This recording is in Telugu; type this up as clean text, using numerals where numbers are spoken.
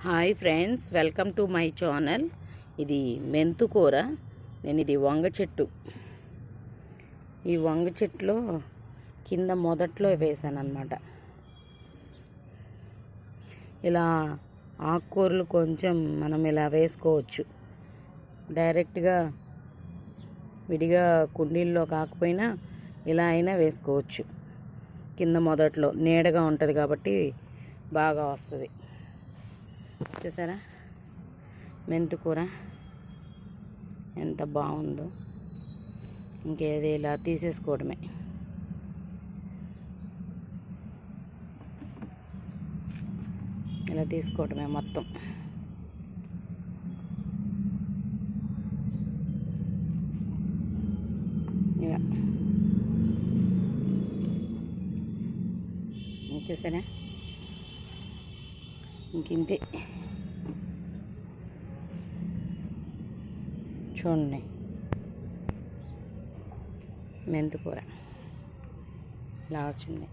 Hi friends, welcome to my channel. ఇది మెంతు కూర. నేను ఇది వంగ చెట్టు. ఈ వంగ చెట్టులో కింద మొదట్లో వేసాను అన్నమాట. ఇలా ఆకుకూరలు కొంచెం మనం ఇలా వేసుకోవచ్చు. డైరెక్ట్గా విడిగా కుండీల్లో కాకపోయినా ఇలా అయినా వేసుకోవచ్చు. కింద మొదట్లో నీడగా ఉంటుంది కాబట్టి బాగా వస్తుంది. చూసారా మెంతు కూర ఎంత బాగుందో. ఇంకేది ఇలా తీసేసుకోవడమే. ఇలా తీసుకోవడమే మొత్తం. ఇలా చూసారా, ఇంకింతే. చూడండి, మెంతు కూర ఇలా వచ్చింది.